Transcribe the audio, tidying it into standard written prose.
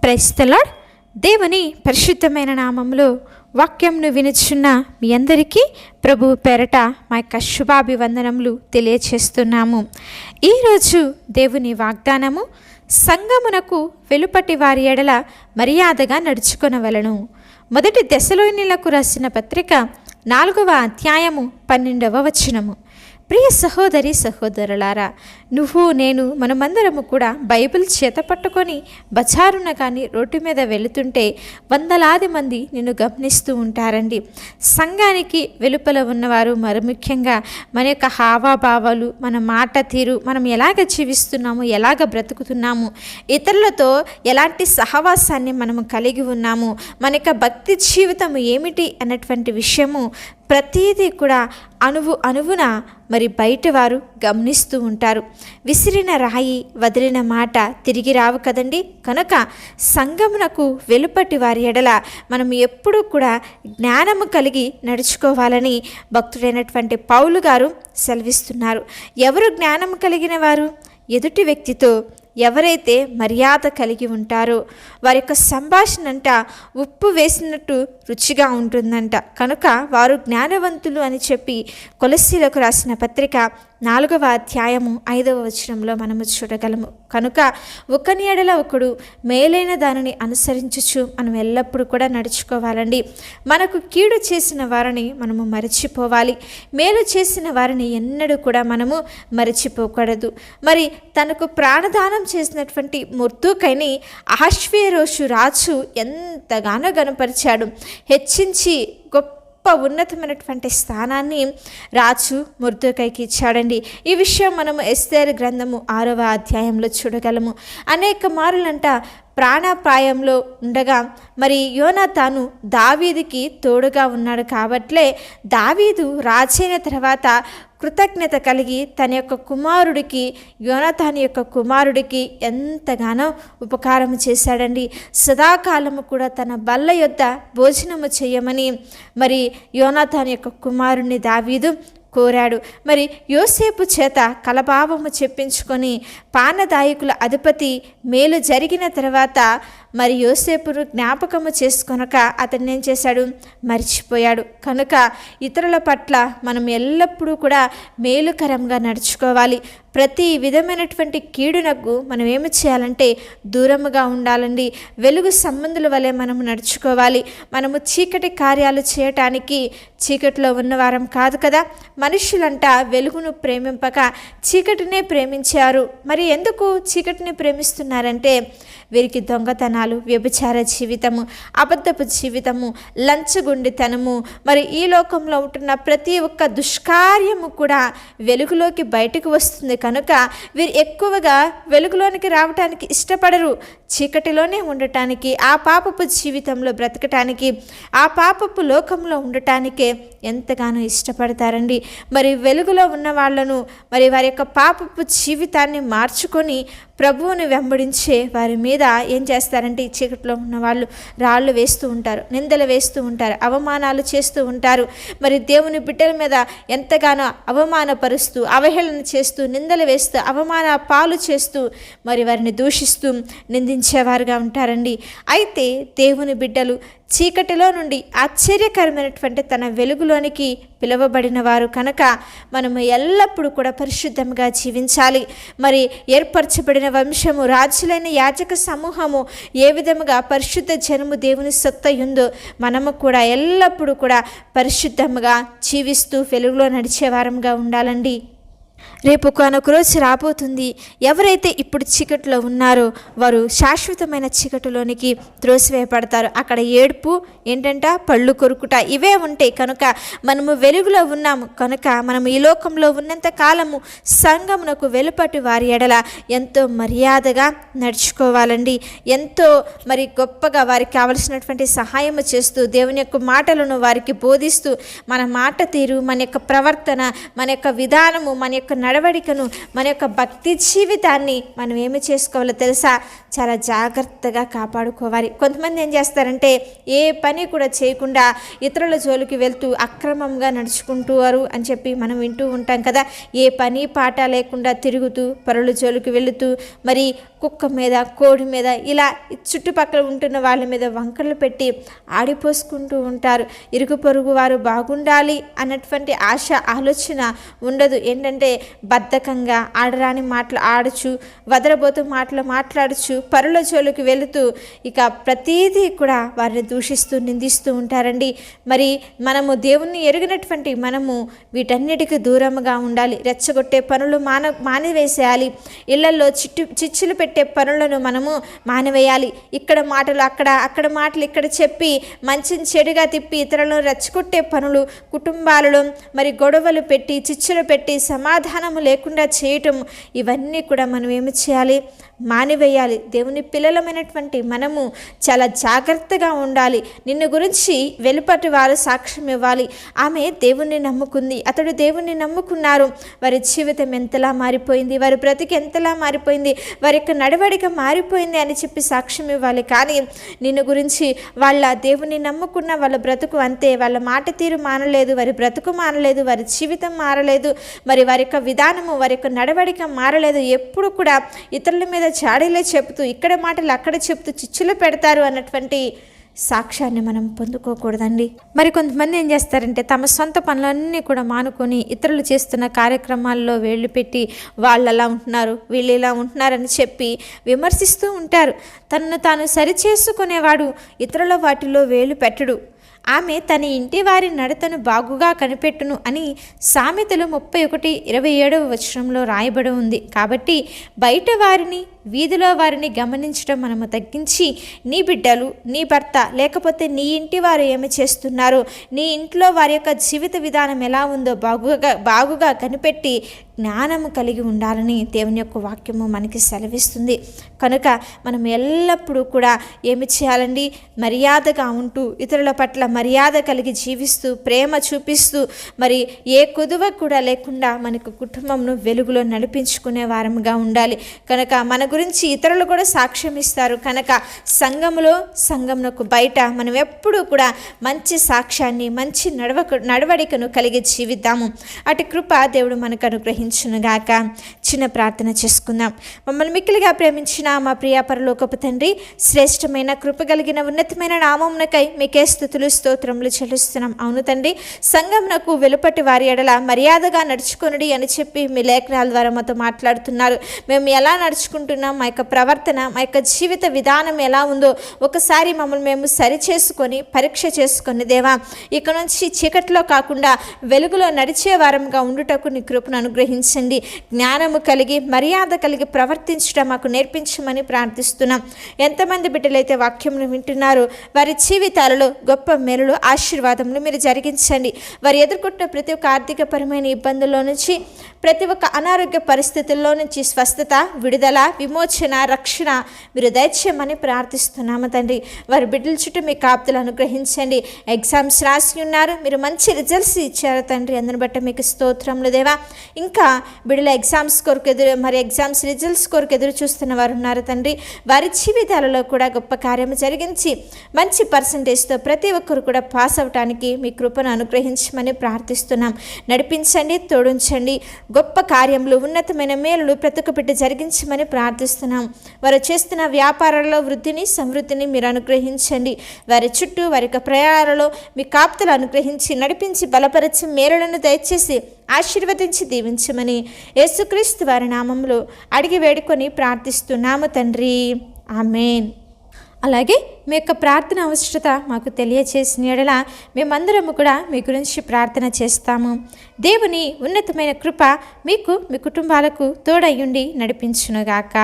Praise the lord. దేవుని పరిశుద్ధమైన నామములో వాక్యంను వినుచున్న మీ అందరికీ ప్రభు పేరట మా యొక్క శుభాభివందనములు తెలియచేస్తున్నాము. ఈరోజు దేవుని వాగ్దానము, సంఘమునకు వెలుపటి వారి ఎడల మర్యాదగా నడుచుకొనవలెను. మొదటి దెసలోనిలకు రాసిన పత్రిక 4వ అధ్యాయము 12వ వచనము. ప్రియ సహోదరి సహోదరులారా, నువ్వు నేను మనమందరము కూడా బైబిల్ చేత పట్టుకొని బజారున కానీ రోడ్డు మీద వెళుతుంటే వందలాది మంది నిన్ను గమనిస్తూ ఉంటారండి. సంఘానికి వెలుపల ఉన్నవారు మరి ముఖ్యంగా మన యొక్క హావాభావాలు, మన మాట తీరు, మనం ఎలాగ జీవిస్తున్నాము, ఎలాగ బ్రతుకుతున్నాము, ఇతరులతో ఎలాంటి సహవాసాన్ని మనము కలిగి ఉన్నాము, మన యొక్క భక్తి జీవితం ఏమిటి అన్నటువంటి విషయము ప్రతీదీ కూడా అణువున మరి బయట వారు గమనిస్తూ ఉంటారు. విసిరిన రాయి, వదిలిన మాట తిరిగి రావు కదండి. కనుక సంఘమునకు వెలుపటి వారి ఎడల మనం ఎప్పుడూ కూడా జ్ఞానము కలిగి నడుచుకోవాలని భక్తుడైనటువంటి పౌలు గారు సెలవిస్తున్నారు. ఎవరు జ్ఞానము కలిగిన వారు? ఎదుటి వ్యక్తితో ఎవరైతే మర్యాద కలిగి ఉంటారో వారి యొక్క సంభాషణ అంట ఉప్పు వేసినట్టు రుచిగా ఉంటుందంట. కనుక వారు జ్ఞానవంతులు అని చెప్పి కొలస్సీలకు రాసిన పత్రిక 4వ అధ్యాయము 5వ వచనంలో మనము చూడగలము. కనుక ఒకని ఎడల ఒకడు మేలైన దానిని అనుసరించుచు మనం ఎల్లప్పుడూ కూడా నడుచుకోవాలండి. మనకు కీడు చేసిన వారిని మనము మరచిపోవాలి, మేలు చేసిన వారిని ఎన్నడూ కూడా మనము మరచిపోకూడదు. మరి తనకు ప్రాణదానం చేసినటువంటి మొర్దెకైని అహష్వేరోషు రాజు ఎంతగానో గనపరిచాడు, హెచ్చించి గొప్ప ఉన్నతమైనటువంటి స్థానాన్ని రాజు మొర్దెకైకి ఇచ్చాడండి. ఈ విషయం మనము ఎస్తేరు గ్రంథము 6వ అధ్యాయంలో చూడగలము. అనేక మారులంట ప్రాణాపాయంలో ఉండగా మరి యోనాతాను దావీదుకి తోడుగా ఉన్నాడు. కాబట్లే దావీదు రాజైన తర్వాత కృతజ్ఞత కలిగి తన యొక్క కుమారుడికి, యోనాతాను యొక్క కుమారుడికి ఎంతగానో ఉపకారం చేశాడండి. సదాకాలము కూడా తన బల్ల యొద్ద భోజనము చేయమని మరి యోనాతాను యొక్క కుమారుడిని దావీదు కోరాడు. మరి యోసేపు చేత కలభావము చెప్పించుకొని పానదాయకుల అధిపతి మేలు జరిగిన తర్వాత మరి యోసేపును జ్ఞాపకము చేసుకొనక అతన్ని ఏం చేశాడు? మర్చిపోయాడు. కనుక ఇతరుల పట్ల మనం ఎల్లప్పుడూ కూడా మేలుకరంగా నడుచుకోవాలి. ప్రతి విధమైనటువంటి కీడునకు మనం ఏమి చేయాలంటే దూరముగా ఉండాలండి. వెలుగు సంబంధుల వలె మనం నడుచుకోవాలి. మనము చీకటి కార్యాలు చేయటానికి చీకటిలో ఉన్నవారం కాదు కదా. మనుషులంట వెలుగును ప్రేమింపక చీకటినే ప్రేమించారు. మరి ఎందుకు చీకటిని ప్రేమిస్తున్నారంటే వీరికి దొంగతనాలు, వ్యభిచార జీవితము, అబద్ధపు జీవితము, లంచగొండితనము, మరి ఈ లోకంలో ఉంటున్న ప్రతి ఒక్క దుష్కార్యము కూడా వెలుగులోకి బయటకు వస్తుంది. కనుక వీరు ఎక్కువగా వెలుగులోనికి రావటానికి ఇష్టపడరు. చీకటిలోనే ఉండటానికి, ఆ పాపపు జీవితంలో బ్రతకటానికి, ఆ పాపపు లోకంలో ఉండటానికే ఎంతగానో ఇష్టపడతారండి. మరి వెలుగులో ఉన్న వాళ్ళను మరి వారి యొక్క పాపపు జీవితాన్ని మార్చుకొని ప్రభువుని వెంబడించే వారి మీద ఏం చేస్తారంటే ఈ చీకటిలో ఉన్న వాళ్ళు రాళ్ళు వేస్తూ ఉంటారు, నిందలు వేస్తూ ఉంటారు, అవమానాలు చేస్తూ ఉంటారు. మరి దేవుని బిడ్డల మీద ఎంతగానో అవమానపరుస్తూ, అవహేళన చేస్తూ, నిందలు వేస్తూ, అవమాన పాలు చేస్తూ మరి వారిని దూషిస్తూ నిందించేవారుగా ఉంటారండి. అయితే దేవుని బిడ్డలు చీకటిలో నుండి ఆశ్చర్యకరమైనటువంటి తన వెలుగులోనికి పిలువబడిన వారు కనుక మనము ఎల్లప్పుడూ కూడా పరిశుద్ధంగా జీవించాలి. మరి ఏర్పరచబడిన వంశము, రాజులైన యాజక సమూహము ఏ విధముగా పరిశుద్ధ జనము దేవుని సొత్తు ఉందో మనము కూడా ఎల్లప్పుడూ కూడా పరిశుద్ధంగా జీవిస్తూ వెలుగులో నడిచేవారంగా ఉండాలండి. రేపు కొనొక రోజు రాబోతుంది. ఎవరైతే ఇప్పుడు చీకటిలో ఉన్నారో వారు శాశ్వతమైన చీకటిలోనికి త్రోసివేయబడతారు. అక్కడ ఏడుపు, ఏంటంట పళ్ళు కొరుకుట, ఇవే ఉంటాయి. కనుక మనము వెలుగులో ఉన్నాము. కనుక మనము ఈ లోకంలో ఉన్నంత కాలము సంఘమునకు వెలుపటి వారి ఎడల ఎంతో మర్యాదగా నడుచుకోవాలండి. ఎంతో మరి గొప్పగా వారికి కావలసినటువంటి సహాయము చేస్తూ, దేవుని యొక్క మాటలను వారికి బోధిస్తూ, మన మాట తీరు, మన యొక్క ప్రవర్తన, మన యొక్క విధానము, మన యొక్క నడవడికను, మన యొక్క భక్తి జీవితాన్ని మనం ఏమి చేసుకోవాలో తెలుసా? చాలా జాగ్రత్తగా కాపాడుకోవాలి. కొంతమంది ఏం చేస్తారంటే ఏ పని కూడా చేయకుండా ఇతరుల జోలికి వెళ్తూ అక్రమంగా నడుచుకుంటారు అని చెప్పి మనం వింటూ ఉంటాం కదా. ఏ పని పాట లేకుండా తిరుగుతూ, పరుల జోలికి వెళుతూ, మరి కుక్క మీద, కోడి మీద, ఇలా చుట్టుపక్కల ఉంటున్న వాళ్ళ మీద వంకలు పెట్టి ఆడిపోసుకుంటూ ఉంటారు. ఇరుగు పొరుగు వారు బాగుండాలి అన్నటువంటి ఆశ, ఆలోచన ఉండదు. ఏంటంటే బద్ధకంగా ఆడరాని మాటలు ఆడుచు, వదలబోతూ మాటలు మాట్లాడుచు, పరుల జోలికి వెళుతూ ఇక ప్రతీదీ కూడా వారిని దూషిస్తూ నిందిస్తూ ఉంటారండి. మరి మనము దేవుణ్ణి ఎరిగినటువంటి మనము వీటన్నిటికీ దూరంగా ఉండాలి. రెచ్చగొట్టే పనులు మానివేసేయాలి. ఇళ్లలో చిచ్చులు పెట్టే పనులను మనము మానివేయాలి. ఇక్కడ మాటలు అక్కడ మాటలు ఇక్కడ చెప్పి మంచిని చెడుగా తిప్పి ఇతరులను రెచ్చగొట్టే పనులు, కుటుంబాలలో మరి గొడవలు పెట్టి, చిచ్చులు పెట్టి, సమాధానము లేకుండా చేయటం, ఇవన్నీ కూడా మనం ఏమి చేయాలి? మానివేయాలి. దేవుని పిల్లలమైనటువంటి మనము చాలా జాగ్రత్తగా ఉండాలి. నిన్ను గురించి వెలుపటి వారు సాక్ష్యం ఇవ్వాలి. ఆమె దేవుణ్ణి నమ్ముకుంది, అతడు దేవుణ్ణి నమ్ముకున్నారు. వారి జీవితం ఎంతలా మారిపోయింది, వారి బ్రతికి ఎంతలా మారిపోయింది, వారి యొక్క నడవడిక మారిపోయింది అని చెప్పి సాక్ష్యం ఇవ్వాలి. కానీ నిన్ను గురించి వాళ్ళ దేవుణ్ణి నమ్ముకున్న వాళ్ళ బ్రతుకు అంతే, వాళ్ళ మాట తీరు మానలేదు, వారి బ్రతుకు మారలేదు, వారి జీవితం మారలేదు, మరి వారి యొక్క విధానము, వారి యొక్క నడవడిక మారలేదు. ఎప్పుడు కూడా ఇతరుల మీద చాడీలే చెబుతూ, ఇక్కడ మాటలు అక్కడ చెబుతూ చిచ్చులు పెడతారు అన్నటువంటి సాక్ష్యాన్ని మనం పొందుకోకూడదండి. మరి కొంతమంది ఏం చేస్తారంటే తమ సొంత పనులన్నీ కూడా మానుకొని ఇతరులు చేస్తున్న కార్యక్రమాల్లో వేళ్ళు పెట్టి వాళ్ళు అలా ఉంటున్నారు, వీళ్ళు ఇలా ఉంటున్నారని చెప్పి విమర్శిస్తూ ఉంటారు. తనను తాను సరిచేసుకునేవాడు ఇతరుల వాటిలో వేలు పెట్టడు. ఆమె తన ఇంటి వారి నడతను బాగుగా కనిపెట్టును అని సామెతలు 31:27 రాయబడి ఉంది. కాబట్టి బయట వారిని, వీధిలో వారిని గమనించడం మనము తగ్గించి, నీ బిడ్డలు, నీ భర్త, లేకపోతే నీ ఇంటి వారు ఏమి చేస్తున్నారు, నీ ఇంట్లో వారి యొక్క జీవిత విధానం ఎలా ఉందో బాగుగా కనిపెట్టి జ్ఞానము కలిగి ఉండాలని దేవుని యొక్క వాక్యము మనకి సెలవిస్తుంది. కనుక మనం ఎల్లప్పుడూ కూడా ఏమి చేయాలండి? మర్యాదగా ఉంటూ, ఇతరుల పట్ల మర్యాద కలిగి జీవిస్తూ, ప్రేమ చూపిస్తూ, మరి ఏ కొదువ కూడా లేకుండా మనకు కుటుంబంను వెలుగులో నడిపించుకునే వారముగా ఉండాలి. కనుక మన గురించి ఇతరులు కూడా సాక్ష్యం ఇస్తారు. కనుక సంఘమునకు బయట మనం ఎప్పుడూ కూడా మంచి సాక్ష్యాన్ని, మంచి నడవడికను కలిగి జీవిద్దాము. అటు కృప దేవుడు మనకు అనుగ్రహించునుగాక. చిన్న ప్రార్థన చేసుకుందాం. మమ్మల్ని మిక్కిలిగా ప్రేమించిన మా ప్రియ పరలోకపు తండ్రి, శ్రేష్టమైన కృప కలిగిన ఉన్నతమైన నామమునకై మీకే స్తుతులు స్తోత్రములు చెల్లిస్తున్నాం. అవును తండ్రి, సంఘమునకు వెలుపటి వారి ఎడల మర్యాదగా నడుచుకొనుడి అని చెప్పి మీ లేఖనాల ద్వారా మాతో మాట్లాడుతున్నారు. మేము ఎలా నడుచుకుంటున్నాం, మా యొక్క ప్రవర్తన, మా యొక్క జీవిత విధానం ఎలా ఉందో ఒకసారి మమ్మల్ని మేము సరిచేసుకొని పరీక్ష చేసుకొని దేవా, ఇక నుంచి చీకట్లో కాకుండా వెలుగులో నడిచే వారంగా ఉండుటకు నీ కృపను అనుగ్రహించండి. జ్ఞానము కలిగి, మర్యాద కలిగి ప్రవర్తించడం మాకు నేర్పించమని ప్రార్థిస్తున్నాం. ఎంతమంది బిడ్డలైతే వాక్యంను వింటున్నారో వారి జీవితాలలో గొప్ప మేలులు, ఆశీర్వాదములు మీరు జరిగించండి. వారు ఎదుర్కొంటున్న ప్రతి ఒక్క ఆర్థికపరమైన ఇబ్బందుల్లో నుంచి, ప్రతి ఒక్క అనారోగ్య పరిస్థితుల్లో నుంచి స్వస్థత, విడుదల, విమోచన, రక్షణ మీరు దయచేయమని ప్రార్థిస్తున్నాము తండ్రి. వారి బిడ్డల చుట్టూ మీ కాపుదలు అనుగ్రహించండి. ఎగ్జామ్స్ రాసి ఉన్నారు, మీరు మంచి రిజల్ట్స్ ఇచ్చారు తండ్రి. అందుని బట్టి మీకు స్తోత్రములు దేవా. ఇంకా బిడ్డల ఎగ్జామ్స్ రిజల్ట్స్ కొరకు ఎదురు చూస్తున్న వారు ఉన్నారు తండ్రి. వారి జీవితాలలో కూడా గొప్ప కార్యము జరిగించి మంచి పర్సంటేజ్తో ప్రతి ఒక్కరు కూడా పాస్ అవటానికి మీ కృపను అనుగ్రహించమని ప్రార్థిస్తున్నాం. నడిపించండి, తోడించండి. గొప్ప కార్యములు, ఉన్నతమైన మేలులు ప్రతి ఒక్క బిడ్డ జరిగించమని ప్రార్థిస్తున్నాం. వారు చేస్తున్న వ్యాపారాల్లో వృద్ధిని, సమృద్ధిని మీరు అనుగ్రహించండి. వారి చుట్టూ, వారి యొక్క ప్రయాణాలలో మీ కాపుదలు అనుగ్రహించి, నడిపించి, బలపరిచి, మేలులను దయచేసి ఆశీర్వదించి దీవించమని యేసుక్రీస్తు వారి నామములో అడిగి వేడుకొని ప్రార్థిస్తున్నాము తండ్రి. ఆమేన్. అలాగే మీ యొక్క ప్రార్థన అవసరత మాకు తెలియచేసిన యెడల మేమందరము కూడా మీ గురించి ప్రార్థన చేస్తాము. దేవుని ఉన్నతమైన కృప మీకు, మీ కుటుంబాలకు తోడయ్యుండి నడిపించునుగాక.